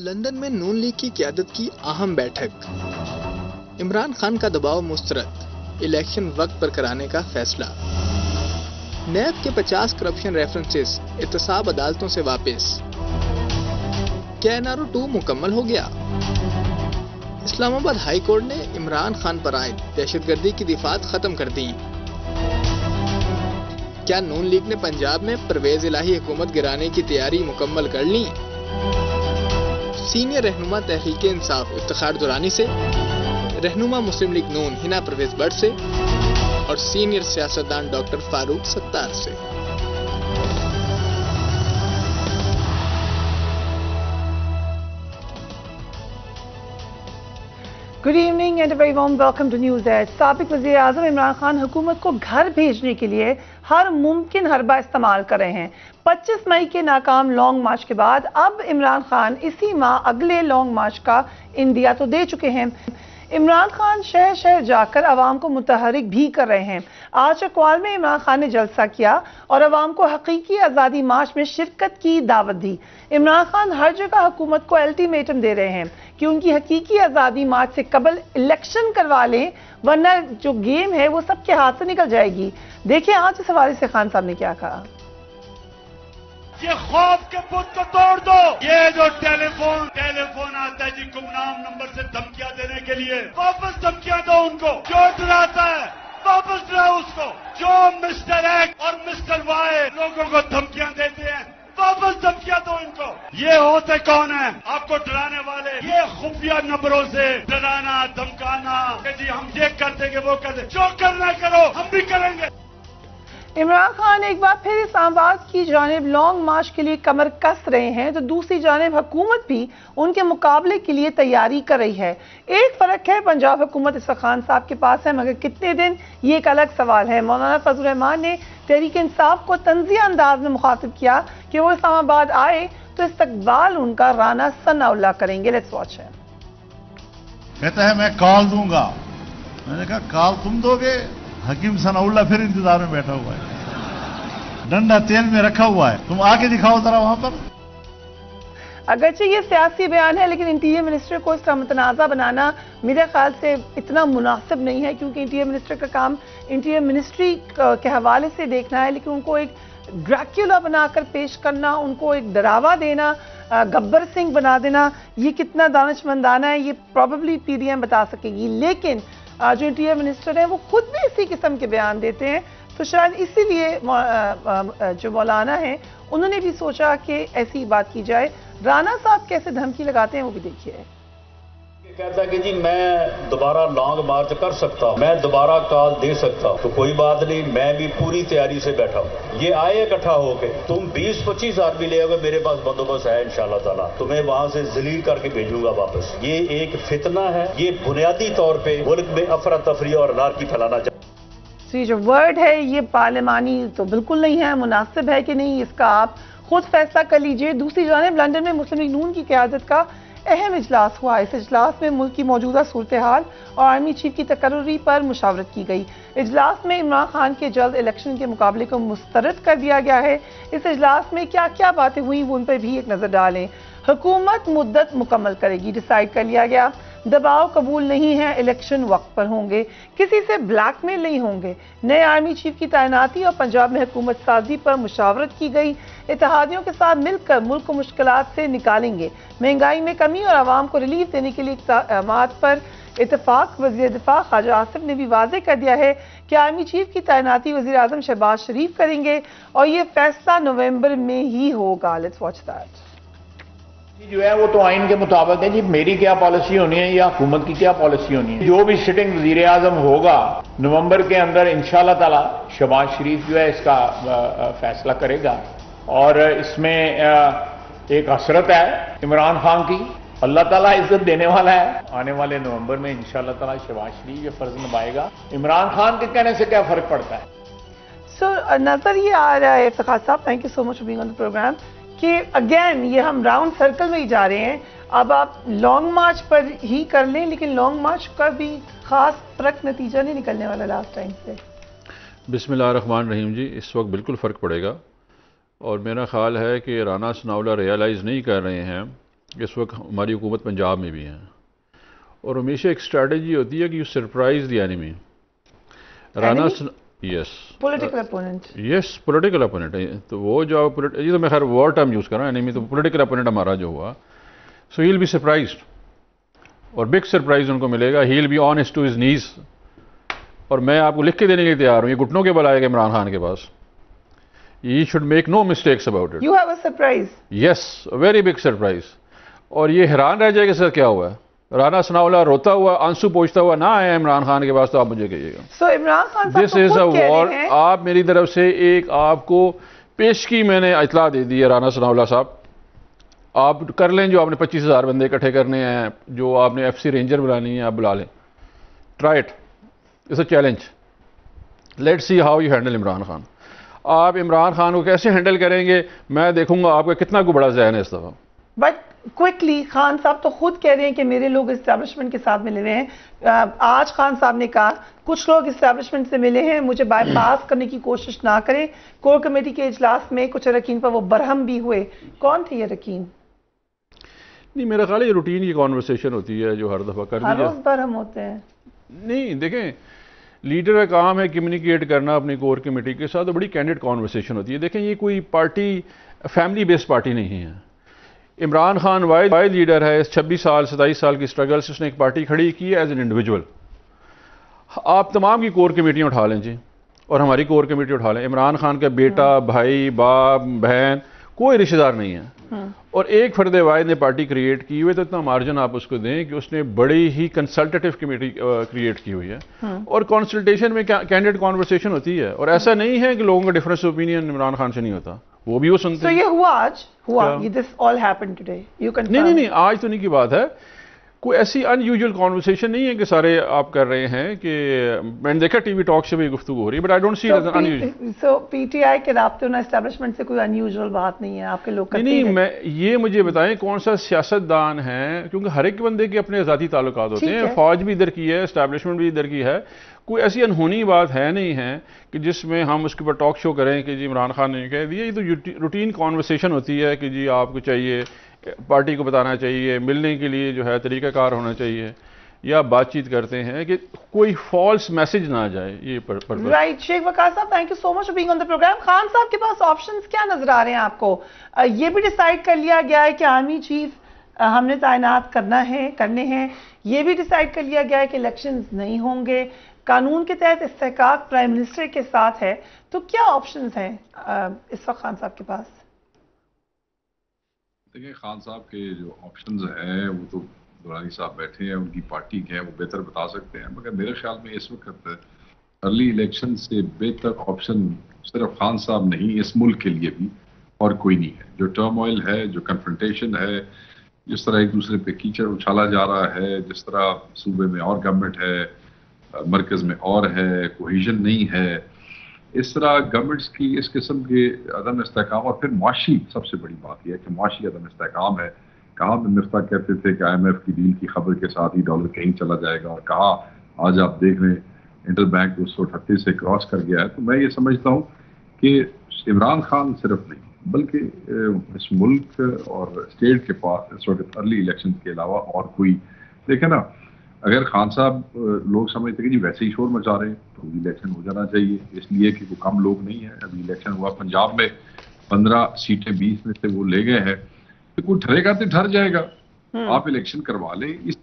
London میں نون league کی قیادت کی اہم بیٹھک، عمران خان کا دباؤ مسترد، الیکشن وقت پر کرانے کا فیصلہ، نیب کے 50 کرپشن ریفرنسز احتساب عدالتوں سے واپس، کیا NRO 2 مکمل ہو گیا؟ اسلام آباد ہائی کورٹ نے عمران خان پر عائد دہشت گردی کی دفعات ختم کر دیں، کیا نون لیگ نے پنجاب میں پرویز الہی حکومت گرانے کی تیاری مکمل کر لی؟ سینئر رہنما تحریک انصاف افتخار درانی سے، رہنما مسلم لیگ نون ہنا پرویز بٹ سے اور سینئر سیاستدان ڈاکٹر فاروق ستار سے۔ Good evening and very warm welcome to News Age. سابق وزیر اعظم عمران خان حکومت کو گھر بھیجنے کے لیے ہر ممکن حربہ استعمال کر رہے ہیں۔ 25 مئی کے ناکام لانگ مارچ کے بعد اب عمران خان اسی ماہ اگلے لانگ مارچ کا اندیا تو دے چکے ہیں۔ عمران خان شہر شہر جا کر عوام کو متحرک بھی کر رہے ہیں۔ آج چکوال میں عمران خان نے جلسہ کیا اور عوام کو حقیقی آزادی مارچ میں شرکت کی دعوت دی۔ عمران خان ہر جگہ حکومت کو الٹیمیٹم دے رہے ہیں کہ ان کی حقیقی آزادی مارچ سے قبل الیکشن کروا لیں، ورنہ جو گیم ہے وہ سب کے ہاتھ سے نکل جائے گی۔ دیکھیں آج اس حوالے سے خان صاحب نے کیا کہا۔ یہ خوف کے بت کو توڑ دو۔ یہ جو ٹیلی فون آتا ہے جی گمنام نمبر سے دھمکیاں دینے کے لیے، واپس دھمکیاں دو ان کو۔ جو ڈراتا ہے واپس ڈراؤ اس کو۔ جو مسٹر ایکس اور مسٹر وائی لوگوں کو دھمکیاں دیتے ہیں واپس دھمکیاں دو ان کو۔ یہ ہوتے کون ہیں آپ کو ڈرانے والے؟ یہ خفیہ نمبروں سے ڈرانا دھمکانا کہ جی ہم یہ کر دیں گے وہ کر دیں، جو کرنا کرو ہم بھی کریں گے۔ عمران خان ایک بار پھر اسلام آباد کی جانب لانگ مارچ کے لیے کمر کس رہے ہیں تو دوسری جانب حکومت بھی ان کے مقابلے کے لیے تیاری کر رہی ہے۔ ایک فرق ہے، پنجاب حکومت اس وقت خان صاحب کے پاس ہے، مگر کتنے دن یہ ایک الگ سوال ہے۔ مولانا فضل الرحمان نے تحریک انصاف کو طنزیہ انداز میں مخاطب کیا کہ وہ اسلام آباد آئے تو استقبال ان کا رانا ثناء اللہ کریں گے۔ لیٹس واچ ہے۔ کہتا ہے میں کال دوں گا، میں نے کہا کال تم دو گے؟ حکیم ثناء اللہ پھر انتظار میں بیٹھا ہوا ہے، ڈنڈا تیل میں رکھا ہوا ہے، تم آ کے دکھاؤ ذرا وہاں پر۔ اگرچہ یہ سیاسی بیان ہے لیکن انٹیریئر منسٹر کو اس کا متنازع بنانا میرے خیال سے اتنا مناسب نہیں ہے، کیونکہ انٹیریئر منسٹر کا کام انٹیریئر منسٹری کے حوالے سے دیکھنا ہے، لیکن ان کو ایک ڈریکولا بنا کر پیش کرنا، ان کو ایک ڈراوا دینا، گبر سنگھ بنا دینا، یہ کتنا دانشمندانہ ہے یہ پروبیبلی PDM بتا سکے گی۔ لیکن جو انٹیریئر منسٹر ہیں وہ خود بھی اسی قسم کے بیان دیتے ہیں، تو شاید اسی لیے جو مولانا ہیں انہوں نے بھی سوچا کہ ایسی بات کی جائے۔ رانا صاحب کیسے دھمکی لگاتے ہیں وہ بھی دیکھیے۔ کہتا ہے کہ جی میں دوبارہ لانگ مارچ کر سکتا ہوں، میں دوبارہ کال دے سکتا ہوں، تو کوئی بات نہیں، میں بھی پوری تیاری سے بیٹھا ہوں۔ یہ آئے اکٹھا ہو کے، تم 20-25 آدمی لے آؤ گے، میرے پاس بندوبست ہے انشاءاللہ تعالیٰ، تمہیں وہاں سے ذلیل کر کے بھیجوں گا واپس۔ یہ ایک فتنہ ہے، یہ بنیادی طور پہ ملک میں افراتفری اور انارکی پھیلانا چاہتا ہے۔ یہ جو ورڈ ہے یہ پارلیمانی تو بالکل نہیں ہے، مناسب ہے کہ نہیں اس کا آپ خود فیصلہ کر لیجئے۔ دوسری جانب لندن میں مسلم لیگ نون کی قیادت کا اہم اجلاس ہوا۔ اس اجلاس میں ملک کی موجودہ صورتحال اور آرمی چیف کی تقرری پر مشاورت کی گئی۔ اجلاس میں عمران خان کے جلد الیکشن کے مقابلے کو مسترد کر دیا گیا ہے۔ اس اجلاس میں کیا کیا باتیں ہوئیں وہ ان پر بھی ایک نظر ڈالیں۔ حکومت مدت مکمل کرے گی، ڈیسائیڈ کر لیا گیا۔ دباؤ قبول نہیں ہے، الیکشن وقت پر ہوں گے، کسی سے بلیک میل نہیں ہوں گے، نئے آرمی چیف کی تعیناتی اور پنجاب میں حکومت سازی پر مشاورت کی گئی۔ اتحادیوں کے ساتھ مل کر ملک کو مشکلات سے نکالیں گے، مہنگائی میں کمی اور عوام کو ریلیف دینے کے لیے اقدامات پر اتفاق۔ وزیر دفاع خواجہ آصف نے بھی واضح کر دیا ہے کہ آرمی چیف کی تعیناتی وزیر اعظم شہباز شریف کریں گے اور یہ فیصلہ نومبر میں ہی ہوگا۔ Let's watch that. جو ہے وہ تو آئین کے مطابق ہے جی، میری کیا پالیسی ہونی ہے یا حکومت کی کیا پالیسی ہونی ہے۔ جو بھی سٹنگ وزیر اعظم ہوگا نومبر کے اندر انشاءاللہ تعالی شہباز شریف جو ہے اس کا فیصلہ کرے گا، اور اس میں ایک حسرت ہے عمران خان کی، اللہ تعالیٰ عزت دینے والا ہے۔ آنے والے نومبر میں انشاءاللہ تعالی شہباز شریف یہ فرض نبھائے گا۔ عمران خان کے کہنے سے کیا فرق پڑتا ہے؟ نظر یہ آ رہا ہے Iftikhar sahab, thank you so much for being on the programme, کہ اگین یہ ہم راؤنڈ سرکل میں ہی جا رہے ہیں۔ اب آپ لانگ مارچ پر ہی کر لیں، لیکن لانگ مارچ کا بھی خاص فرق نتیجہ نہیں نکلنے والا لاسٹ ٹائم سے۔ بسم اللہ الرحمن الرحیم جی، اس وقت بالکل فرق پڑے گا، اور میرا خیال ہے کہ رانا ثناء اللہ ریئلائز نہیں کر رہے ہیں اس وقت ہماری حکومت پنجاب میں بھی ہے، اور ہمیشہ ایک اسٹریٹجی ہوتی ہے کہ you surprise the enemy. Rana yes political opponent. Yes political opponent. تو وہ جو یہ تو میں خیر وار ٹرم یوز کر رہا ہوں، اینیمی تو پولیٹیکل اپوننٹ ہمارا جو ہوا، سو ہیل بی سرپرائزڈ، اور بگ سرپرائز ان کو ملے گا. He'll be honest to his knees. اور میں آپ کو لکھ کے دینے کے لیے تیار ہوں، یہ گھٹنوں کے بل آئے گا عمران خان کے پاس. He should make no mistakes about it. You have a surprise. Yes very big surprise. اور یہ حیران رہ جائے کہ سر کیا ہوا ہے. رانا ثناءاللہ روتا ہوا، آنسو پوچھتا ہوا نہ آئے عمران خان کے پاس تو آپ مجھے کہیے گا. سو عمران خان صاحب دس از اے وار. آپ میری طرف سے ایک آپ کو پیشگی میں نے اطلاع دے دی ہے رانا ثناءاللہ صاحب، آپ کر لیں جو آپ نے 25,000 بندے اکٹھے کرنے ہیں، جو آپ نے FC رینجر بلانی ہے آپ بلا لیں. Try it, it's a challenge. Let see how you handle Imran Khan. آپ عمران خان کو کیسے ہینڈل کریں گے میں دیکھوں گا آپ کا کتنا کو بڑا ذہن ہے اس دفعہ. بٹ کوئکلی خان صاحب تو خود کہہ رہے ہیں کہ میرے لوگ اسٹیبلشمنٹ کے ساتھ ملے ہوئے ہیں. آج خان صاحب نے کہا کچھ لوگ اسٹیبلشمنٹ سے ملے ہیں، مجھے بائی پاس کرنے کی کوشش نہ کریں. کور کمیٹی کے اجلاس میں کچھ اراکین پر وہ برہم بھی ہوئے. کون تھے یہ اراکین؟ نہیں میرا خیال ہے یہ روٹین کی کانورسیشن ہوتی ہے جو ہر دفعہ کر دی ہر جائے. روز برہم ہوتے ہیں. نہیں دیکھیں، لیڈر کا کام ہے کمیونیکیٹ کرنا اپنی کور کمیٹی کے ساتھ، بڑی کینڈیڈ کانورسیشن ہوتی ہے. دیکھیں یہ کوئی پارٹی فیملی بیس پارٹی نہیں ہے. عمران خان واحد لیڈر ہے. 26 سال 27 سال کی سٹرگل سے اس نے ایک پارٹی کھڑی کی ہے ایز این انڈیویجول. آپ تمام کی کور کمیٹیاں اٹھا لیں جی، اور ہماری کور کمیٹی اٹھا لیں. عمران خان کا بیٹا، بھائی، باپ، بہن، کوئی رشتہ دار نہیں ہے، اور ایک فرد واحد نے پارٹی کریٹ کی ہوئی. تو اتنا مارجن آپ اس کو دیں کہ اس نے بڑی ہی کنسلٹیٹو کمیٹی کریٹ کی ہوئی ہے، اور کنسلٹیشن میں کینڈیڈ کانورسیشن ہوتی ہے. اور ایسا نہیں ہے کہ لوگوں کا ڈفرینس اوپینین عمران خان سے نہیں ہوتا، وہ بھی وہ سنتے ہیں. تو یہ ہوا آج ہوا، یہ دس آل ہیپن ٹوڈے. You confirm? نہیں آج تو نہیں کی بات ہے. کوئی ایسی ان یوزول کانورسیشن نہیں ہے کہ سارے آپ کر رہے ہیں کہ میں نے دیکھا ٹی وی ٹاک سے بھی گفتگو ہو رہی ہے، but I don't see in usual. So P T I کے رابطے ہونا اسٹیبلشمنٹ سے کوئی ان یوزول بات نہیں ہے، آپ کے لوگ کرتے ہیں. نہیں میں یہ مجھے بتائیں کون سا سیاست دان ہے، کیونکہ ہر ایک بندے کے اپنے ذاتی تعلقات ہوتے ہیں. فوج بھی ادھر کی ہے، اسٹیبلشمنٹ بھی ادھر کی ہے. کوئی ایسی انہونی بات ہے نہیں ہے کہ جس میں ہم اس کے اوپر ٹاک شو کریں کہ جی عمران خان نے کہہ دیا. یہ تو روٹین کانورسیشن ہوتی ہے کہ جی آپ کو چاہیے، پارٹی کو بتانا چاہیے، ملنے کے لیے جو ہے طریقہ کار ہونا چاہیے، یا بات چیت کرتے ہیں کہ کوئی فالس میسج نہ آ جائے. یہ right. Sheikh Waqar sahab thank you so much for being on the programme. Khan sahab کے پاس آپشنز کیا نظر آ رہے ہیں آپ کو؟ یہ بھی ڈیسائیڈ کر لیا گیا ہے کہ آرمی چیف ہم نے تعینات کرنے ہیں. یہ بھی ڈیسائیڈ کر لیا گیا ہے کہ الیکشنز نہیں ہوں گے. قانون کے تحت استحقاق پرائم منسٹر کے ساتھ ہے. تو کیا آپشنز ہیں اس وقت خان صاحب کے پاس؟ دیکھیں خان صاحب کے جو آپشنز ہیں وہ تو دورانی صاحب بیٹھے ہیں، ان کی پارٹی کے ہیں، وہ بہتر بتا سکتے ہیں. مگر میرے خیال میں اس وقت ارلی الیکشن سے بہتر آپشن صرف خان صاحب نہیں، اس ملک کے لیے بھی اور کوئی نہیں ہے. جو ٹرموائل ہے، جو کنفرنٹیشن ہے، جس طرح ایک دوسرے پہ کیچڑ اچھالا جا رہا ہے، جس طرح صوبے میں اور گورنمنٹ ہے، مرکز میں اور ہے، کوہیژن نہیں ہے، اس طرح گورنمنٹس کی اس قسم کے عدم استحکام، اور پھر معاشی سب سے بڑی بات یہ ہے کہ معاشی عدم استحکام ہے. کہاں مفتاح کہتے تھے کہ IMF کی ڈیل کی خبر کے ساتھ ہی ڈالر کہیں چلا جائے گا، اور کہاں آج آپ دیکھ رہے ہیں انٹر بینک 238 سے کراس کر گیا ہے. تو میں یہ سمجھتا ہوں کہ عمران خان صرف نہیں بلکہ اس ملک اور اسٹیٹ کے پاس اس وقت ارلی الیکشن کے علاوہ اور کوئی، دیکھیں نا، اگر خان صاحب لوگ سمجھتے کہ جی ویسے ہی شور مچا رہے ہیں تو الیکشن ہو جانا چاہیے، اس لیے کہ وہ کم لوگ نہیں ہیں. ابھی الیکشن ہوا پنجاب میں 15 سیٹیں 20 میں سے وہ لے گئے ہیں، تو کوئی ٹھرے گا تو ٹھر جائے گا. آپ الیکشن کروا لیں. اس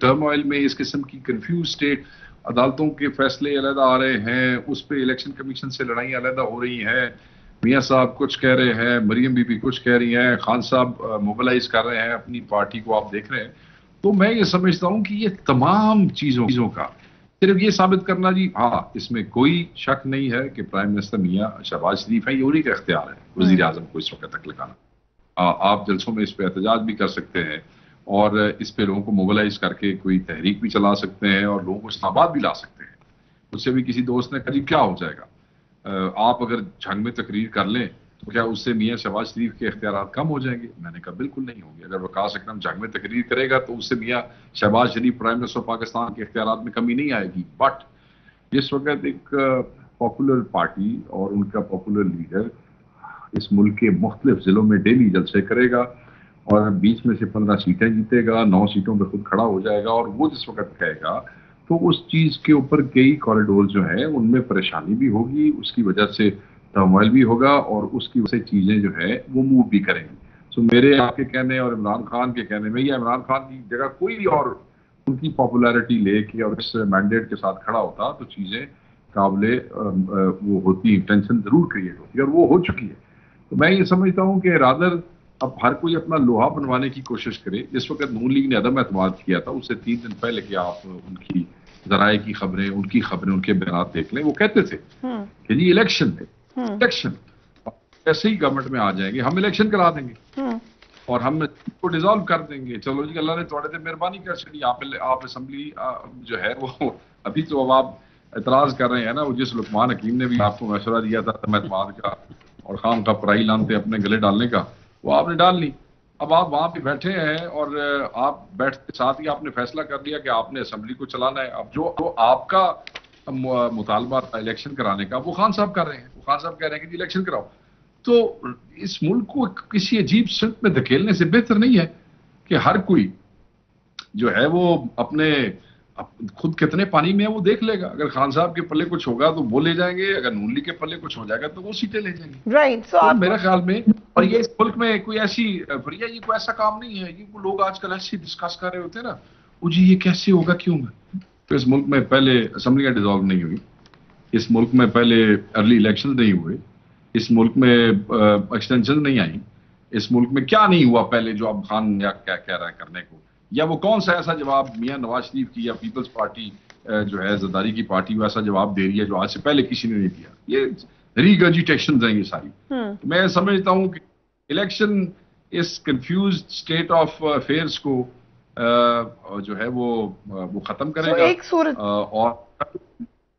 ٹرموائل میں اس قسم کی کنفیوز اسٹیٹ، عدالتوں کے فیصلے علیحدہ آ رہے ہیں، اس پہ الیکشن کمیشن سے لڑائیاں علیحدہ ہو رہی ہیں. میاں صاحب کچھ کہہ رہے ہیں، مریم بی بی کچھ کہہ رہی ہیں، خان صاحب موبلائز کر رہے ہیں اپنی پارٹی کو، آپ دیکھ رہے ہیں. تو میں یہ سمجھتا ہوں کہ یہ تمام چیزوں کا صرف یہ ثابت کرنا جی ہاں اس میں کوئی شک نہیں ہے کہ پرائم منسٹر میاں شہباز شریف ہیں، یہ انہی کا اختیار ہے وزیر اعظم کو اس وقت تک لگانا. آپ جلسوں میں اس پہ احتجاج بھی کر سکتے ہیں، اور اس پہ لوگوں کو موبلائز کر کے کوئی تحریک بھی چلا سکتے ہیں، اور لوگوں کو اسلام آباد بھی لا سکتے ہیں. اس سے بھی کسی دوست نے کہا جی کیا ہو جائے گا، آپ اگر جھنگ میں تقریر کر لیں تو کیا اس سے میاں شہباز شریف کے اختیارات کم ہو جائیں گے؟ میں نے کہا بالکل نہیں ہوں گے. اگر وقاص اکرم جھنگ میں تقریر کرے گا تو اس سے میاں شہباز شریف پرائم منسٹر پاکستان کے اختیارات میں کمی نہیں آئے گی. بٹ اس وقت ایک پاپولر پارٹی اور ان کا پاپولر لیڈر اس ملک کے مختلف ضلعوں میں ڈیلی جلسے کرے گا، اور بیچ میں سے 15 سیٹیں جیتے گا, 9 سیٹوں پہ خود کھڑا ہو جائے گا, اور وہ جس وقت کہے گا تو اس چیز کے اوپر کئی کوریڈور جو ہیں ان میں پریشانی بھی ہوگی, اس کی وجہ سے ترموائل بھی ہوگا, اور اس کی وجہ سے چیزیں جو ہے وہ موو بھی کریں گی. سو میرے آپ کے کہنے اور عمران خان کے کہنے میں, یا عمران خان کی جگہ کوئی اور ان کی پاپولیرٹی لے کے اور اس مینڈیٹ کے ساتھ کھڑا ہوتا تو چیزیں قابل وہ ہوتی, ٹینشن ضرور کریٹ ہوتی, اور وہ ہو چکی ہے. تو میں یہ سمجھتا ہوں کہ رادر اب ہر کوئی اپنا لوہا بنوانے کی کوشش کرے. جس وقت نون لیگ نے عدم اعتماد کیا تھا اس سے 3 دن پہلے کہ آپ ان کی ذرائع کی خبریں, ان کی خبریں, ان کے بیانات دیکھ لیں, وہ کہتے تھے کہ جی الیکشن ایسے ہی گورنمنٹ میں آ جائیں گے, ہم الیکشن کرا دیں گے اور ہم کو ڈیزالو کر دیں گے. چلو جی, اللہ نے تھوڑے دیر مہربانی کر چلی, آپ اسمبلی جو ہے وہ ابھی تو اب آپ اعتراض کر رہے ہیں نا, وہ جس لقمان حکیم نے بھی آپ کو مشورہ دیا تھا عدم اعتماد کا اور خام کا پرائی لانتے اپنے گلے ڈالنے کا, وہ آپ نے ڈال لی. اب آپ وہاں پہ بیٹھے ہیں اور آپ بیٹھتے ساتھ ہی آپ نے فیصلہ کر لیا کہ آپ نے اسمبلی کو چلانا ہے. اب جو آپ کا مطالبہ تھا الیکشن کرانے کا, وہ خان صاحب کر رہے ہیں. وہ خان صاحب کہہ رہے ہیں کہ جی الیکشن کراؤ. تو اس ملک کو کسی عجیب سمت میں دھکیلنے سے بہتر نہیں ہے کہ ہر کوئی جو ہے وہ اپنے خود کتنے پانی میں ہے وہ دیکھ لے گا. اگر خان صاحب کے پلے کچھ ہوگا تو وہ لے جائیں گے, اگر نون لیگ کے پلے کچھ ہو جائے گا تو وہ سیٹیں لے جائیں گے. رائٹ. میرے خیال میں, اور یہ اس ملک میں کوئی ایسی یہ کوئی ایسا کام نہیں ہے. یہ لوگ آج کل ایسے ڈسکس کر رہے ہوتے ہیں نا, وہ جی یہ کیسے ہوگا, کیوں ہے. تو اس ملک میں پہلے اسمبلیاں ڈیزالو نہیں ہوئی, اس ملک میں پہلے ارلی الیکشن نہیں ہوئے, اس ملک میں ایکسٹینشن نہیں آئی, اس ملک میں کیا نہیں ہوا پہلے جو اب خان یا کیا کہہ رہا ہے کرنے کو, یا وہ کون سا ایسا جواب میاں نواز شریف کی یا پیپلز پارٹی جو ہے زرداری کی پارٹی وہ ایسا جواب دے رہی ہے جو آج سے پہلے کسی نے نہیں دیا. یہ ریگرجیٹیشنز ہیں یہ ساری. میں سمجھتا ہوں کہ الیکشن اس کنفیوزڈ اسٹیٹ آف افیئرس کو جو ہے وہ ختم کرے گا. اور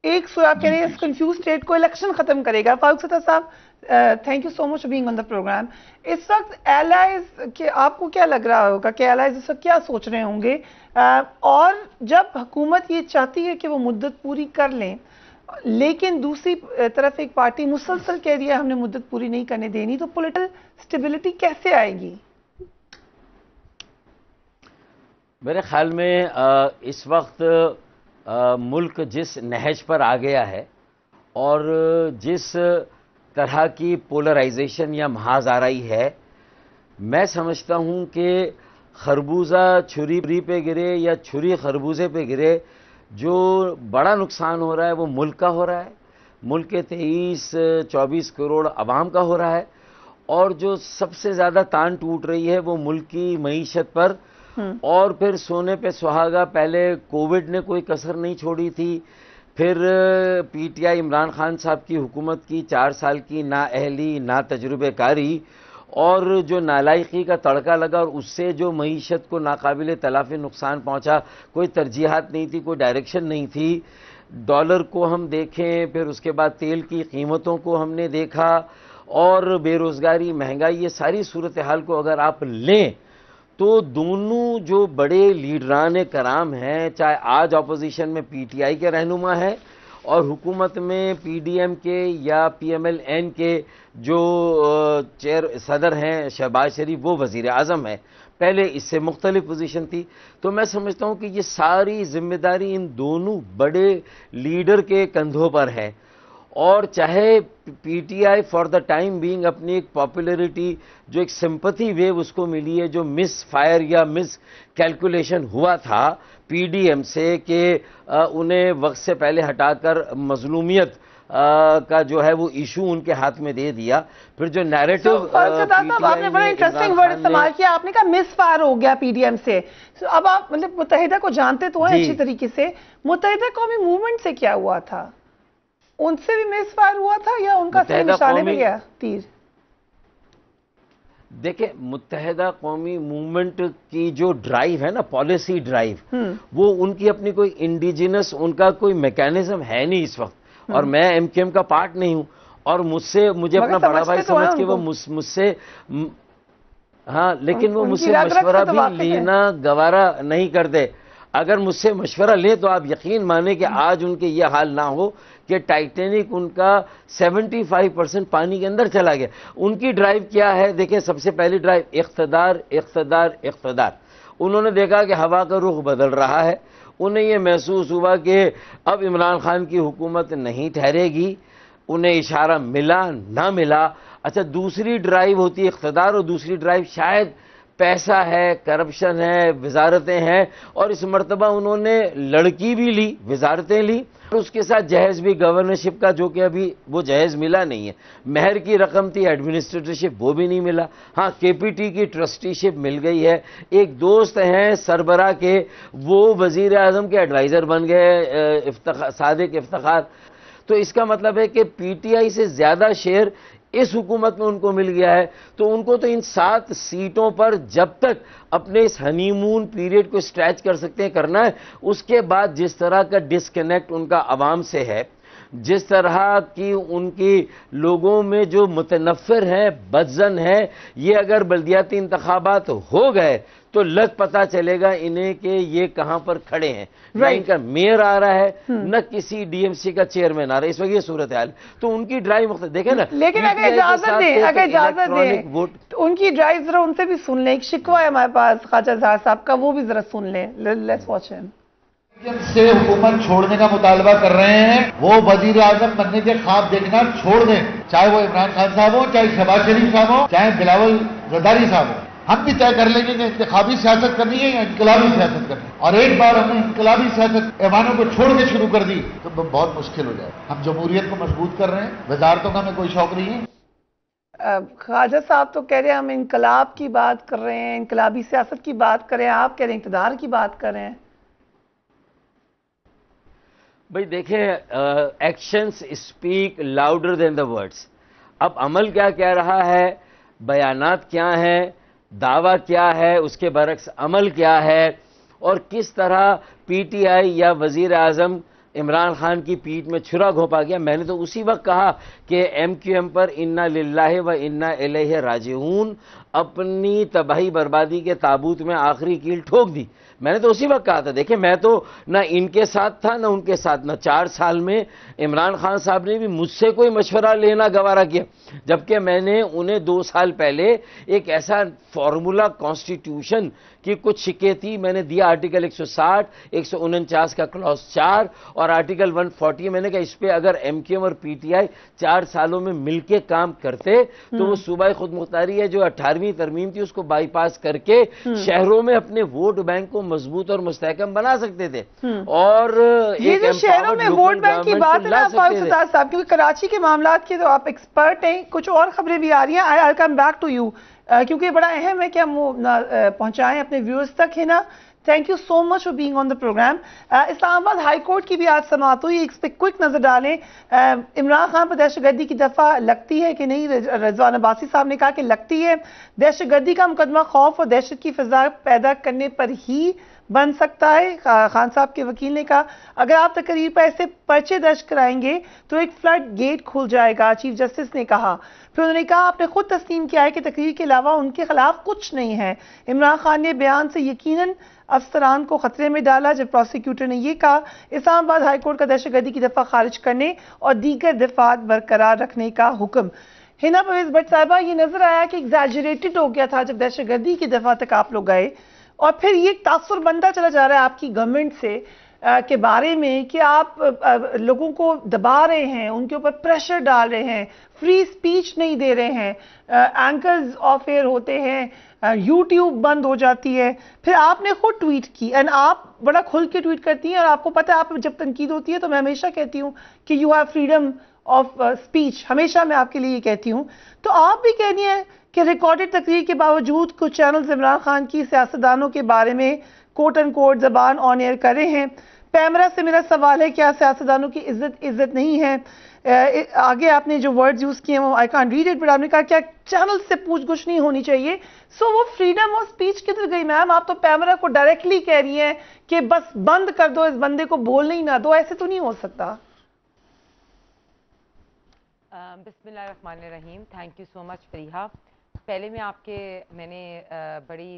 ایک سو آپ کہہ رہے ہیں اس کنفیوز اسٹیٹ کو الیکشن ختم کرے گا. فاروق ستار صاحب, thank you so much for being on the programme. اس وقت ایلائز کہ آپ کو کیا لگ رہا ہوگا کہ ایلائز اس وقت کیا سوچ رہے ہوں گے, اور جب حکومت یہ چاہتی ہے کہ وہ مدت پوری کر لیں لیکن دوسری طرف ایک پارٹی مسلسل کہہ دیا ہم نے مدت پوری نہیں کرنے دینی, تو پولیٹیکل سٹیبلٹی کیسے آئے گی؟ میرے خیال میں اس وقت ملک جس نہج پر آ گیا ہے اور جس طرح کی پولرائزیشن یا محاذ آرائی ہے, میں سمجھتا ہوں کہ خربوزہ چھری پہ گرے یا چھری خربوزے پہ گرے, جو بڑا نقصان ہو رہا ہے وہ ملک کا ہو رہا ہے, ملک کے 23-24 کروڑ عوام کا ہو رہا ہے, اور جو سب سے زیادہ تان ٹوٹ رہی ہے وہ ملک کی معیشت پر. اور پھر سونے پہ سہاگا, پہلے کووڈ نے کوئی کسر نہیں چھوڑی تھی, پھر P T I Imran Khan صاحب کی حکومت کی 4 سال کی نااہلی, نا تجربے کاری اور جو نالائقی کا تڑکا لگا, اور اس سے جو معیشت کو ناقابل تلافی نقصان پہنچا. کوئی ترجیحات نہیں تھی, کوئی ڈائریکشن نہیں تھی. ڈالر کو ہم دیکھیں, پھر اس کے بعد تیل کی قیمتوں کو ہم نے دیکھا, اور بے روزگاری, مہنگائی, یہ ساری صورتحال کو اگر آپ لیں تو دونوں جو بڑے لیڈران کرام ہیں, چاہے آج اپوزیشن میں پی ٹی آئی کے رہنما ہیں اور حکومت میں پی ڈی ایم کے یا پی ایم ایل این کے جو صدر ہیں شہباز شریف, وہ وزیر اعظم ہیں, پہلے اس سے مختلف پوزیشن تھی. تو میں سمجھتا ہوں کہ یہ ساری ذمہ داری ان دونوں بڑے لیڈر کے کندھوں پر ہے. اور چاہے P T I for the time being اپنی ایک پاپولیرٹی جو ایک سمپتھی ویو اس کو ملی ہے, جو مس فائر یا مس کیلکولیشن ہوا تھا پی ڈی ایم سے کہ انہیں وقت سے پہلے ہٹا کر مظلومیت کا جو ہے وہ ایشو ان کے ہاتھ میں دے دیا. پھر جو نیریٹو آپ نے بڑا انٹرسٹنگ ورڈ استعمال کیا, آپ نے کہا مس فائر ہو گیا پی ڈی ایم سے. اب آپ مطلب متحدہ کو جانتے تو ہیں اچھی طریقے سے, متحدہ قومی موومنٹ سے کیا ہوا تھا؟ ان سے بھی مس فائر ہوا تھا یا ان کا صحیح نشانے پہ گیا تیر؟ دیکھیں, متحدہ قومی موومنٹ کی جو ڈرائیو ہے نا, پالیسی ڈرائیو, وہ ان کی اپنی کوئی انڈیجنس, ان کا کوئی میکینزم ہے نہیں اس وقت. اور میں ایم کیو ایم کا پارٹ نہیں ہوں, اور مجھے اپنا بڑا بھائی سمجھ کے وہ مجھ سے, ہاں, لیکن وہ مجھ سے مشورہ بھی لینا گوارا نہیں کرتے. اگر مجھ سے مشورہ لیں تو آپ یقین مانیں کہ آج ان کے یہ حال نہ ہو کہ ٹائٹینک ان کا 75% پانی کے اندر چلا گیا. ان کی ڈرائیو کیا ہے؟ دیکھیں سب سے پہلی ڈرائیو اقتدار اقتدار اقتدار. انہوں نے دیکھا کہ ہوا کا رخ بدل رہا ہے، انہیں یہ محسوس ہوا کہ اب عمران خان کی حکومت نہیں ٹھہرے گی. انہیں اشارہ ملا نہ ملا. اچھا دوسری ڈرائیو ہوتی ہے اقتدار، اور دوسری ڈرائیو شاید پیسہ ہے، کرپشن ہے، وزارتیں ہیں، اور اس مرتبہ انہوں نے لڑکی بھی لی، وزارتیں لی، اور اس کے ساتھ جہیز بھی گورنرشپ کا، جو کہ ابھی وہ جہیز ملا نہیں ہے. مہر کی رقم تھی ایڈمنسٹریٹرشپ، وہ بھی نہیں ملا. ہاں کے پی ٹی کی ٹرسٹی شپ مل گئی ہے. ایک دوست ہیں سربراہ کے، وہ وزیر اعظم کے ایڈوائزر بن گئے، صادق افتخار. تو اس کا مطلب ہے کہ پی ٹی آئی سے زیادہ شیئر اس حکومت میں ان کو مل گیا ہے. تو ان کو تو ان 7 سیٹوں پر جب تک اپنے اس ہنی مون پیریڈ کو اسٹریچ کر سکتے ہیں کرنا ہے. اس کے بعد جس طرح کا ڈسکنیکٹ ان کا عوام سے ہے، جس طرح کی ان کی لوگوں میں جو متنفر ہیں، بدزن ہیں، یہ اگر بلدیاتی انتخابات ہو گئے تو لگ پتا چلے گا انہیں کہ یہ کہاں پر کھڑے ہیں. نہ ان کا میئر آ رہا ہے، نہ کسی ڈی ایم سی کا چیئرمین آ رہا ہے. اس وقت یہ صورتحال. تو ان کی ڈرائیو مختلف دیکھیں نا. لیکن اگر اجازت دیں ان کی ڈرائیو ذرا ان سے بھی سن لیں. ایک شکوہ ہے ہمارے پاس خواجہ اظہار صاحب کا، وہ بھی ذرا سن لیں. لیٹس واچ ہم. سے حکومت چھوڑنے کا مطالبہ کر رہے ہیں، وہ وزیر اعظم بننے کے خواب دیکھنا چھوڑ دیں. چاہے وہ عمران خان صاحب ہوں، چاہے شہباز شریف صاحب ہوں، چاہے بلاول زرداری صاحب ہوں. ہم بھی طے کر لیں گے کہ انتخابی سیاست کرنی ہے یا انقلابی سیاست کرنی ہے. اور ایک بار ہم نے انقلابی سیاست ایوانوں کو چھوڑ کے شروع کر دی تو بہت مشکل ہو جائے. ہم جمہوریت کو مضبوط کر رہے ہیں، وزارتوں کا ہمیں کوئی شوق نہیں ہے. خواجہ صاحب تو کہہ رہے ہیں ہم انقلاب کی بات کر رہے ہیں، انقلابی سیاست کی بات کر رہے ہیں، آپ کہہ رہے ہیں اقتدار کی بات کر رہے ہیں. بھئی دیکھیں actions speak louder than the words. اب عمل کیا کہہ رہا ہے، بیانات کیا ہیں، دعویٰ کیا ہے، اس کے برعکس عمل کیا ہے، اور کس طرح پی ٹی آئی یا وزیر اعظم عمران خان کی پیٹھ میں چھرا گھونپا گیا. میں نے تو اسی وقت کہا کہ ایم کیو ایم پر انا للہ و انا الیہ راجعون اپنی تباہی بربادی کے تابوت میں آخری کیل ٹھوک دی. میں نے تو اسی وقت کہا تھا. دیکھیں میں تو نہ ان کے ساتھ تھا نہ ان کے ساتھ. نہ 4 سال میں عمران خان صاحب نے بھی مجھ سے کوئی مشورہ لینا گوارا کیا، جبکہ میں نے انہیں 2 سال پہلے ایک ایسا فارمولا کانسٹیٹیوشن کی کچھ شکیں تھی میں نے دیا، آرٹیکل 160 149 کا کلاس 4 اور آرٹیکل 140. میں نے کہا اس پہ اگر ایم کیو ایم اور پی ٹی آئی 4 سالوں میں مل کے کام کرتے تو وہ صوبہ خود مختاری ہے جو 18ویں ترمیم تھی اس کو بائی پاس کر کے شہروں میں اپنے ووٹ بینک کو مضبوط اور مستحکم بنا سکتے تھے. اور یہ جو شہروں میں ووٹ بینک کی بات ہے نا فاروق ستار صاحب، کیونکہ کراچی کے معاملات کے تو آپ ایکسپرٹ ہیں. کچھ اور خبریں بھی آ رہی ہیں. آئی کم بیک ٹو یو کیونکہ بڑا اہم ہے کہ ہم وہ پہنچائیں اپنے ویورز تک، ہے نا. Thank you so much for being on the programme. Islamabad high court کی بھی آج سماعت ہوئی، اس پہ کوئک نظر ڈالیں. عمران خان پر دہشت گردی کی دفعہ لگتی ہے کہ نہیں؟ رضوان عباسی صاحب نے کہا کہ لگتی ہے. دہشت گردی کا مقدمہ خوف اور دہشت کی فضا پیدا کرنے پر ہی بن سکتا ہے. خان صاحب کے وکیل نے کہا اگر آپ تقریر پر ایسے پرچے درج کرائیں گے تو ایک فلڈ گیٹ کھل جائے گا، چیف جسٹس نے کہا. پھر انہوں نے کہا آپ نے خود تسلیم کیا ہے کہ تقریر کے علاوہ ان کے خلاف کچھ نہیں ہے. عمران خان نے بیان سے یقیناً افسران کو خطرے میں ڈالا جب پروسیکیوٹر نے یہ کہا اسلام آباد ہائی کورٹ کا دہشت گردی کی دفعہ خارج کرنے اور دیگر دفعات برقرار رکھنے کا حکم. ہنا پرویز بٹ صاحبہ یہ نظر آیا کہ ایگزیجریٹڈ ہو گیا تھا جب دہشت گردی کی دفعہ تک آپ لوگ گئے، اور پھر یہ تاثر بنتا چلا جا رہا ہے آپ کی گورنمنٹ سے کے بارے میں کہ آپ لوگوں کو دبا رہے ہیں، ان کے اوپر پریشر ڈال رہے ہیں، فری سپیچ نہیں دے رہے ہیں، اینکرز آف ایئر ہوتے ہیں، یوٹیوب بند ہو جاتی ہے. پھر آپ نے خود ٹویٹ کی، اینڈ آپ بڑا کھل کے ٹویٹ کرتی ہیں، اور آپ کو پتہ ہے آپ جب تنقید ہوتی ہے تو میں ہمیشہ کہتی ہوں کہ you have freedom of speech, ہمیشہ میں آپ کے لیے یہ کہتی ہوں. تو آپ بھی کہنی ہے کہ ریکارڈڈ تقریر کے باوجود کچھ چینلز عمران خان کی سیاستدانوں کے بارے میں کوٹ اینڈ کوٹ زبان آن ایئر کر رہے ہیں. پیمرا سے میرا سوال ہے کیا سیاستدانوں کی عزت نہیں ہے؟ آگے آپ نے جو ورڈز یوز کیے ہیں وہ I can't read it, but آپ نے کہا کیا چینل سے پوچھ گچھ نہیں ہونی چاہیے؟ سو وہ فریڈم آف سپیچ کدھر گئی میم؟ آپ تو پیمرا کو ڈائریکٹلی کہہ رہی ہیں کہ بس بند کر دو، اس بندے کو بولنے ہی نہ دو. ایسے تو نہیں ہو سکتا. بسم اللہ الرحمن الرحیم. تھینک یو سو مچ فریحہ. پہلے میں نے بڑی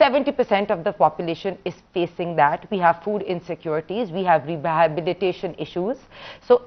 70% of the population is facing that. We have food insecurities, we have rehabilitation issues. So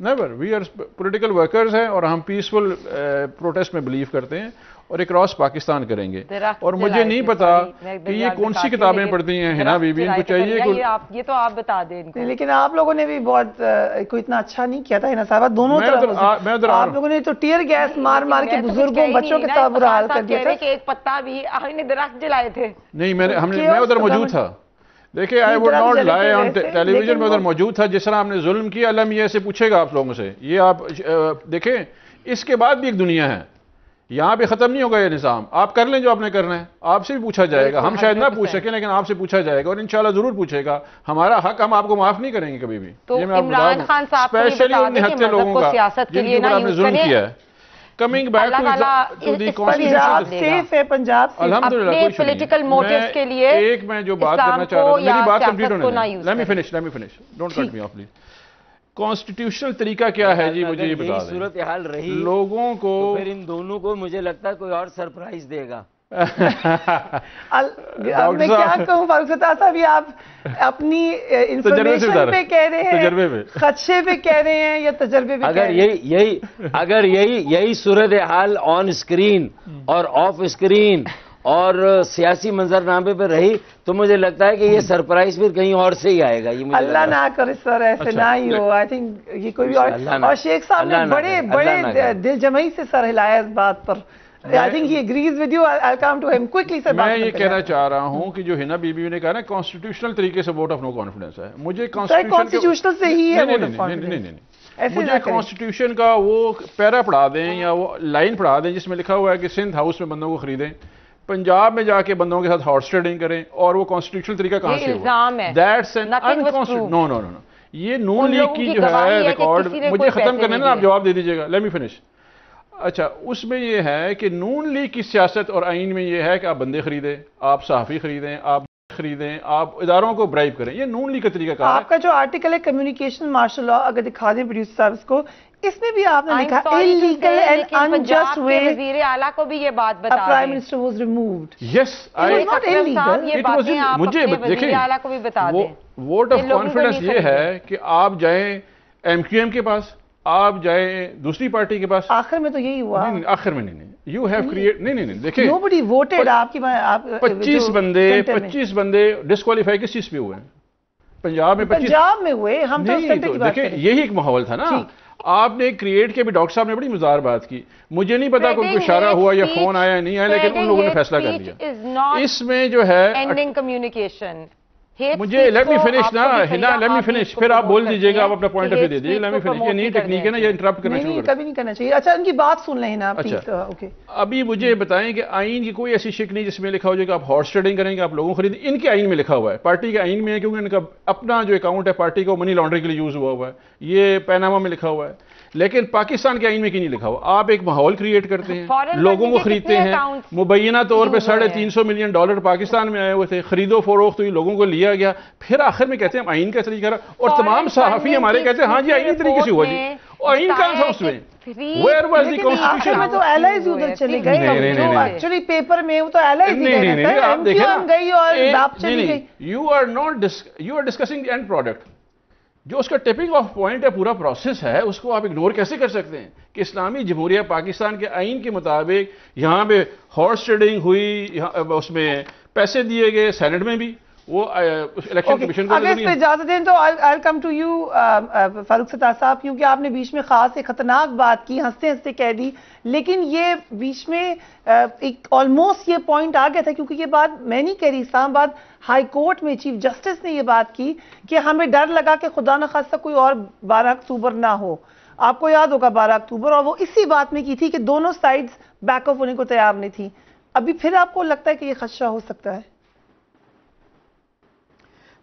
never. We are political workers ہیں اور ہم پیسفل پروٹیسٹ میں بلیو کرتے ہیں اور ایک کراس پاکستان کریں گے. اور مجھے نہیں پتا کہ یہ کون سی کتابیں پڑھتی ہیں ہنا بی بی, ان کو چاہیے کہ یہ تو آپ بتا دیں ان کو. لیکن آپ لوگوں نے بھی بہت کوئی اتنا اچھا نہیں کیا تھا ہنا صاحبہ, دونوں طرف آپ لوگوں نے تو ٹیئر گیس مار مار کے بزرگوں بچوں کے ساتھ برا حال کر دیا تھا. ایک پتا بھی آپ نے درخت جلائے تھے. نہیں, میں ادھر موجود تھا. دیکھیں I would not lie on tele vision, میں ادھر موجود تھا. جس طرح آپ نے ظلم کیا اللہ یہ سے پوچھے گا آپ لوگوں سے. یہ آپ دیکھیں اس کے بعد بھی ایک دنیا ہے, یہاں پہ ختم نہیں ہوگا یہ نظام. آپ کر لیں جو آپ نے کرنا ہے, آپ سے بھی پوچھا جائے گا. ہم شاید نہ پوچھ سکیں لیکن آپ سے پوچھا جائے گا اور انشاءاللہ ضرور پوچھے گا. ہمارا حق ہم آپ کو معاف نہیں کریں گے کبھی بھی. تو عمران خان صاحب کو اسپیشلی ان نہتے لوگوں کا سیاست کے لیے آپ نے ظلم کیا ہے. Coming back to the Punjab safe ہے, پنجاب الحمدللہ اپنے پولیٹیکل موٹیوز کے لیے ایک میں جو بات کرنا چاہ رہا ہوں, میری بات کمپلیٹ ہونے دیں. Let me finish, don't cut me off please. Constitutional طریقہ کیا ہے جی, مجھے یہ بتا دیں. صورتحال رہی لوگوں کو پھر ان دونوں کو مجھے لگتا ہے کوئی اور سرپرائز دے گا. میں کیا کہوں فاروق ستار صاحب, یہ آپ اپنی انفارمیشن پہ کہہ رہے ہیں, خدشے پہ کہہ رہے ہیں یا تجربے پہ کہہ رہے ہیں؟ اگر یہی صورتحال آن اسکرین اور آف اسکرین اور سیاسی منظرنامے پہ رہی تو مجھے لگتا ہے کہ یہ سرپرائز پھر کہیں اور سے ہی آئے گا. اللہ نہ کرے سر, ایسے نہ ہی ہو. آئی تھنک یہ کوئی بھی اور شیخ صاحب نے بڑے دل جمعی سے سر ہلایا اس بات پر. I think he agrees with you. I'll come to him quickly sir. میں یہ کہنا چاہ رہا ہوں کہ جو ہنا بی بی نے کہا نا کانسٹیٹیوشنل طریقے سے ووٹ آف نو کانفیڈنس ہے. مجھے کانسٹیٹیوشنل سے ہی ہے ووٹ آف کانفیڈنس. نہیں, مجھے کانسٹیٹیوشن کا وہ پیرا پڑھا دیں یا وہ لائن پڑھا دیں جس میں لکھا ہوا ہے کہ سندھ ہاؤس میں بندوں کو خریدیں, پنجاب میں جا کے بندوں کے ساتھ ہارس ٹریڈنگ کریں, اور وہ کانسٹیٹیوشنل طریقہ کہاں سے ہوا؟ That's an unconstitutional. نو, یہ نون لیگ کی جو ہے ریکارڈ, مجھے ختم کرنا ہے نا, آپ جواب دے دیجیے گا. Late me finish. اچھا, اس میں یہ ہے کہ نون لیگ کی سیاست اور آئین میں یہ ہے کہ آپ بندے خریدیں, آپ صحافی خریدیں, آپ خریدیں, آپ اداروں کو برائب کریں. یہ نون لیگ کا طریقہ کار ہے. آپ کا جو آرٹیکل ہے کمیونیکیشن مارشل لا, اگر دکھا دیں پروڈیوسر صاحب اس کو, اس میں بھی آپ نے لکھا illegal and unjust way وزیر اعلیٰ کو بھی یہ بات بتا دیں prime minister was removed. Yes, it was not illegal. یہ باتیں آپ اپنے وزیر اعلیٰ کو بھی بتا دیں. ووٹ آف کانفیڈنس یہ ہے کہ آپ جائیں ایم کیو ایم کے پاس, آپ جائیں دوسری پارٹی کے پاس. آخر میں تو یہی ہوا. نہیں, آخر میں نہیں. یو ہیو کریٹ, نہیں دیکھیں, nobody voted. آپ کی 25 بندے ڈسکوالیفائی کس چیز پہ ہوئے ہیں پنجاب میں؟ پنجاب میں ہوئے. ہم تو دیکھیں یہی ایک ماحول تھا نا. آپ نے کریٹ کے بھی, ڈاکٹر صاحب نے بڑی مزار بات کی. مجھے نہیں پتا کوئی اشارہ ہوا یا فون آیا نہیں آیا, لیکن ان لوگوں نے فیصلہ کر لیا. اس میں جو ہے اینڈنگ کمیونیکیشن. مجھے لیٹ می فنش نا, لیٹ می فنش, پھر آپ بول دیجیے گا, آپ اپنا پوائنٹ آف ویو دے دیجیے. Late me finish. یہ نئی ٹیکنیک ہے نا, یہ انٹرپٹ کرنا شروع کبھی نہیں کرنا چاہیے. اچھا, ان کی بات سن لیں نا. اوکے, ابھی مجھے بتائیں کہ آئین کی کوئی ایسی شک نہیں جس میں لکھا ہو جائے کہ آپ ہارس ٹریڈنگ کریں گے, آپ لوگوں کو خریدیں. ان کے آئین میں لکھا ہوا ہے, پارٹی کے آئین میں ہے, کیونکہ ان کا اپنا جو اکاؤنٹ ہے پارٹی کا منی لانڈرنگ کے لیے یوز ہوا ہے. یہ پیناما میں لکھا ہوا ہے, لیکن پاکستان کے آئین میں کی نہیں لکھا ہوا. آپ ایک ماحول کریٹ کرتے ہیں, لوگوں کو خریدتے ہیں. مبینہ طور پہ $350 ملین پاکستان میں آئے ہوئے تھے, خرید و فروخت ہوئی, لوگوں کو لیا گیا. پھر آخر میں کہتے ہیں آئین کا طریقہ, اور تمام صحافی ہمارے کہتے ہیں ہاں جی آئینی طریقے سے ہوا جی. آئین کہاں تھا اس میں؟ Where was the constitution? میں تو allies ادھر چلے گئے. ایکچولی پیپر میں وہ تو allies ہی رہتا ہے. ایم کیو ایم گئی اور داپ چلی گئی. You are discussing the end product. جو اس کا ٹیپنگ آف پوائنٹ ہے, پورا پروسیس ہے, اس کو آپ اگنور کیسے کر سکتے ہیں کہ اسلامی جمہوریہ پاکستان کے آئین کے مطابق یہاں پہ ہارس ٹریڈنگ ہوئی, اس میں پیسے دیے گئے, سینٹ میں بھی وہ الیکشن کمیشن کو. اگر اس پہ اجازت دیں تو I'll come to you فاروق ستار صاحب, کیونکہ آپ نے بیچ میں خاص ایک خطرناک بات کی, ہنستے ہنستے کہہ دی, لیکن یہ بیچ میں ایک آلموسٹ یہ پوائنٹ آ گیا تھا, کیونکہ یہ بات میں نہیں کہہ رہی, اسلام آباد ہائی کورٹ میں چیف جسٹس نے یہ بات کی کہ ہمیں ڈر لگا کہ خدا نخواستہ کوئی اور 12 اکتوبر نہ ہو. آپ کو یاد ہوگا 12 اکتوبر, اور وہ اسی بات میں کی تھی کہ دونوں سائڈز بیک آف ہونے کو تیار نہیں تھی. ابھی پھر آپ کو لگتا ہے کہ یہ خدشہ ہو سکتا ہے؟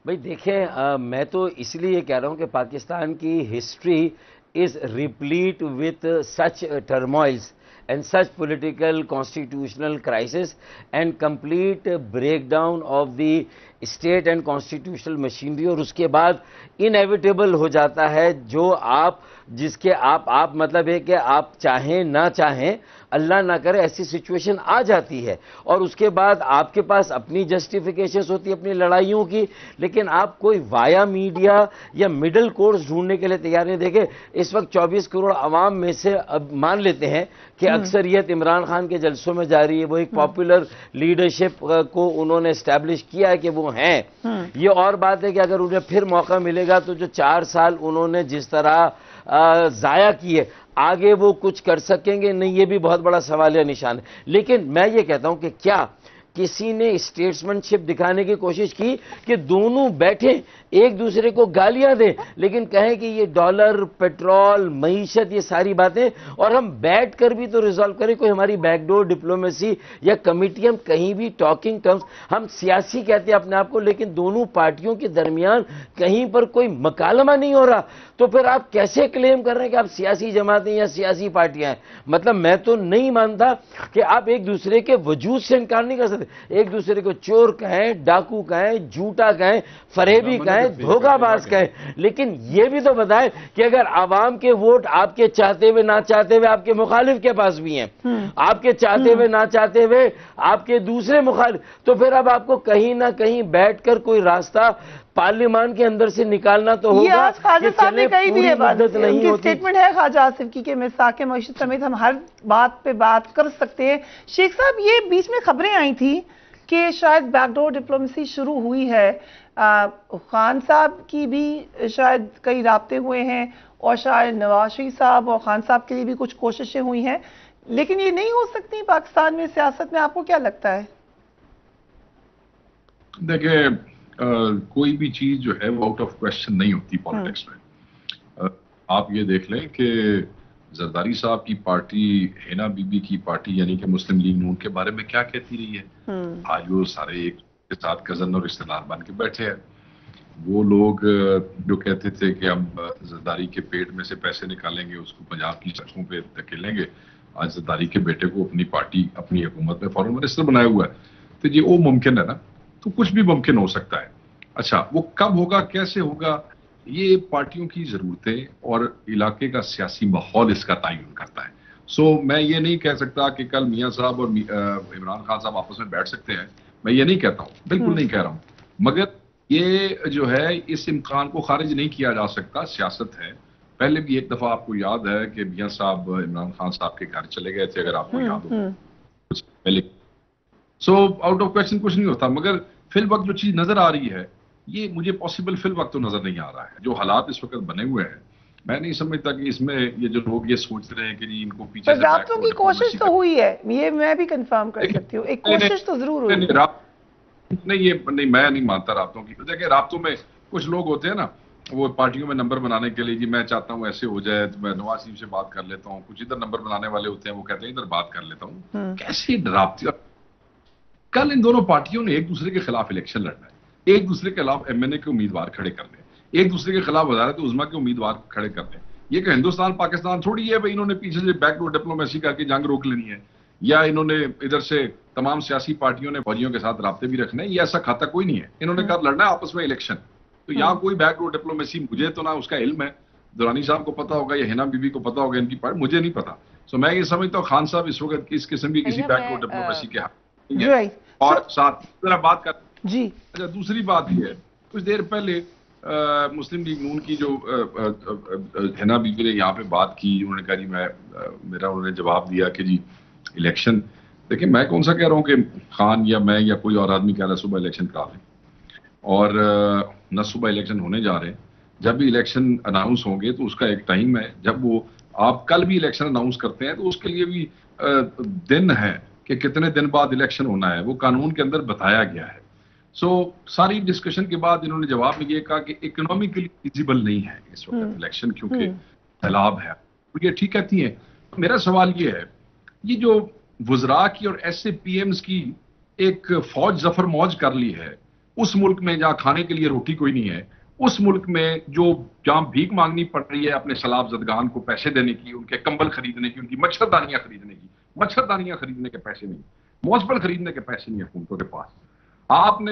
بھائی دیکھیں, میں تو اس لیے کہہ رہا ہوں کہ پاکستان کی history is replete with such turmoils and such political constitutional crisis and complete breakdown of the state and constitutional machinery, اور اس کے بعد انیویٹیبل ہو جاتا ہے جو جس کے آپ مطلب ہے کہ آپ چاہیں نہ چاہیں، اللہ نہ کرے ایسی سچویشن آ جاتی ہے، اور اس کے بعد آپ کے پاس اپنی جسٹیفیکیشنز ہوتی ہے اپنی لڑائیوں کی، لیکن آپ کوئی وایا میڈیا یا مڈل کورس ڈھونڈنے کے لیے تیار نہیں۔ دیکھیں اس وقت 24 کروڑ عوام میں سے اب مان لیتے ہیں کہ اکثریت عمران خان کے جلسوں میں جاری ہے، وہ ایک پاپولر لیڈرشپ کو انہوں نے اسٹیبلش کیا ہے کہ وہ ہیں۔ یہ اور بات ہے کہ اگر انہیں پھر موقع ملے گا تو جو 4 سال انہوں نے جس طرح ضائع کیے، آگے وہ کچھ کر سکیں گے نہیں، یہ بھی بہت بڑا سوالیہ نشان ہے۔ لیکن میں یہ کہتا ہوں کہ کیا کسی نے اسٹیٹسمین شپ دکھانے کی کوشش کی کہ دونوں بیٹھیں ایک دوسرے کو گالیاں دیں لیکن کہیں کہ یہ ڈالر، پیٹرول، معیشت، یہ ساری باتیں، اور ہم بیٹھ کر بھی تو ریزالو کریں، کوئی ہماری بیک ڈور ڈپلومیسی یا کمیٹی، ہم کہیں بھی ٹاکنگ ٹرمز، ہم سیاسی کہتے ہیں اپنے آپ کو، لیکن دونوں پارٹیوں کے درمیان کہیں پر کوئی مکالمہ نہیں ہو رہا، تو پھر آپ کیسے کلیم کر رہے ہیں کہ آپ سیاسی جماعتیں یا سیاسی پارٹیاں ہیں؟ مطلب میں تو نہیں مانتا کہ آپ ایک دوسرے کے وجود سے انکار نہیں کر سکتے، ایک دوسرے کو چور کہیں، ڈاکو کہیں، جھوٹا کہیں، فریبی کہیں، دھوکہ باز کہیں، لیکن یہ بھی تو بتائیں کہ اگر عوام کے ووٹ آپ کے چاہتے ہوئے نہ چاہتے ہوئے آپ کے مخالف کے پاس بھی ہیں، آپ کے چاہتے ہوئے نہ چاہتے ہوئے آپ کے دوسرے مخالف، تو پھر اب آپ کو کہیں نہ کہیں بیٹھ کر کوئی راستہ پارلیمان کے اندر سے نکالنا تو ہوگا۔ یہ آج خواجہ صاحب نے کہی بھی ہے بات، ان کی ہوتی۔ سٹیٹمنٹ ہے خواجہ آصف کی کہ مساق معیشت سمیت ہم ہر بات پہ بات کر سکتے ہیں۔ شیخ صاحب یہ بیچ میں خبریں آئی تھی کہ شاید بیک ڈور ڈپلومیسی شروع ہوئی ہے، خان صاحب کی بھی شاید کئی رابطے ہوئے ہیں، اور شاید نواز شریف صاحب اور خان صاحب کے لیے بھی کچھ کوششیں ہوئی ہیں، لیکن یہ نہیں ہو سکتی پاکستان میں سیاست میں؟ آپ کو کیا لگتا ہے؟ دیکھیں کوئی بھی چیز جو ہے وہ آؤٹ آف کویسچن نہیں ہوتی پالیٹکس میں۔ آپ یہ دیکھ لیں کہ زرداری صاحب کی پارٹی، ہینا بی بی کی پارٹی یعنی کہ مسلم لیگ نون کے بارے میں کیا کہتی رہی ہے؟ آج وہ سارے ایک کے ساتھ کزن اور رشتہ دار بن کے بیٹھے ہیں۔ وہ لوگ جو کہتے تھے کہ ہم زرداری کے پیٹ میں سے پیسے نکالیں گے، اس کو پنجاب کی سڑکوں پہ دھکیلیں گے، آج زرداری کے بیٹے کو اپنی پارٹی، اپنی حکومت میں فارن منسٹر بنایا ہوا ہے، تو یہ وہ ممکن ہے نا، تو کچھ بھی ممکن ہو سکتا ہے۔ اچھا وہ کب ہوگا، کیسے ہوگا، یہ پارٹیوں کی ضرورتیں اور علاقے کا سیاسی ماحول اس کا تعین کرتا ہے۔ میں یہ نہیں کہہ سکتا کہ کل میاں صاحب اور عمران خان صاحب آپس میں بیٹھ سکتے ہیں، میں یہ نہیں کہتا ہوں، بالکل نہیں کہہ رہا ہوں، مگر یہ جو ہے اس امکان کو خارج نہیں کیا جا سکتا، سیاست ہے۔ پہلے بھی ایک دفعہ آپ کو یاد ہے کہ میاں صاحب عمران خان صاحب کے گھر چلے گئے تھے، اگر آپ کو یاد ہو پہلے۔ آؤٹ آف کویسچن کچھ نہیں ہوتا، مگر فی الوقت جو چیز نظر آ رہی ہے یہ مجھے پاسبل فی الوقت تو نظر نہیں آ رہا ہے۔ جو حالات اس وقت بنے ہوئے ہیں، میں نہیں سمجھتا کہ اس میں یہ جو لوگ یہ سوچ رہے ہیں کہ جی ان کو پیچھے سے رابطوں کی کوشش تو ہوئی ہے، یہ میں بھی کنفرم کر سکتی ہوں، ایک کوشش تو ضرور ہوئی ہے۔ نہیں میں نہیں مانتا رابطوں کی۔ دیکھیں رابطوں میں کچھ لوگ ہوتے ہیں نا، وہ پارٹیوں میں نمبر بنانے کے لیے، جی میں چاہتا ہوں ایسے ہو جائے تو میں نواز شریف سے بات کر لیتا ہوں، کچھ ادھر نمبر بنانے والے ہوتے ہیں وہ کہتے ہیں ادھر بات کر لیتا ہوں۔ کیسے رابطے؟ کل ان دونوں پارٹیوں نے ایک دوسرے کے خلاف الیکشن لڑنا ہے، ایک دوسرے کے خلاف ایم این اے کے امیدوار کھڑے کر دیں، ایک دوسرے کے خلاف وزارت عظمیٰ کے امیدوار کھڑے کر دیں۔ یہ کہ ہندوستان پاکستان تھوڑی ہے بھائی انہوں نے پیچھے سے بیک ڈور ڈپلومیسی کر کے جنگ روک لینی ہے، یا انہوں نے ادھر سے تمام سیاسی پارٹیوں نے فوجیوں کے ساتھ رابطے بھی رکھنے ہیں، یہ ایسا کھاتا کوئی نہیں ہے۔ انہوں نے کر لڑنا ہے آپس میں الیکشن، تو یہاں کوئی بیک ڈور ڈپلومیسی مجھے تو نہ اس کا علم ہے، درانی صاحب کو پتا ہوگا یا ہینا بی بی کو پتا ہوگا ان کی پارٹی، مجھے نہیں پتا۔ میں یہ سمجھتا ہوں خان صاحب اس وقت اس قسم کی کسی بیک ڈور ڈپلومیسی کے حق۔ اور ساتھ ذرا بات کر جی اچھا دوسری بات یہ ہے، کچھ دیر پہلے مسلم لیگ نون کی جو ہینا بی بی نے یہاں پہ بات کی، انہوں نے کہا جی انہوں نے جواب دیا کہ جی الیکشن، دیکھیں میں کون سا کہہ رہا ہوں کہ خان یا میں یا کوئی اور آدمی کہہ رہا ہے صبح الیکشن کرا دیں، اور نہ صبح الیکشن ہونے جا رہے ہیں۔ جب بھی الیکشن اناؤنس ہوں گے تو اس کا ایک ٹائم ہے، جب وہ آپ کل بھی الیکشن اناؤنس کرتے ہیں تو اس کے لیے بھی دن ہے کہ کتنے دن بعد الیکشن ہونا ہے، وہ قانون کے اندر بتایا گیا ہے۔ ساری ڈسکشن کے بعد انہوں نے جواب میں یہ کہا کہ اکنامکلی فیزیبل نہیں ہے اس وقت الیکشن، کیونکہ سیلاب ہے، یہ ٹھیک کہتی ہیں۔ میرا سوال یہ ہے، یہ جو وزراء کی اور ایس اے پی ایمز کی ایک فوج ظفر موج کر لی ہے، اس ملک میں جہاں کھانے کے لیے روٹی کوئی نہیں ہے، اس ملک میں جہاں بھیک مانگنی پڑ رہی ہے اپنے سیلاب زدگان کو پیسے دینے کی، ان کے کمبل خریدنے کی، ان کی مچھردانیاں خریدنے کے پیسے نہیں، موزبل خریدنے کے پیسے نہیں حکومتوں کے پاس۔ آپ نے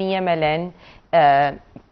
PMLN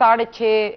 6.5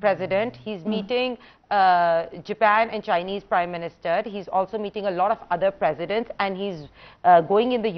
president. He's meeting Japan and Chinese prime minister. He's also meeting a lot of other presidents, and he's going in the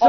So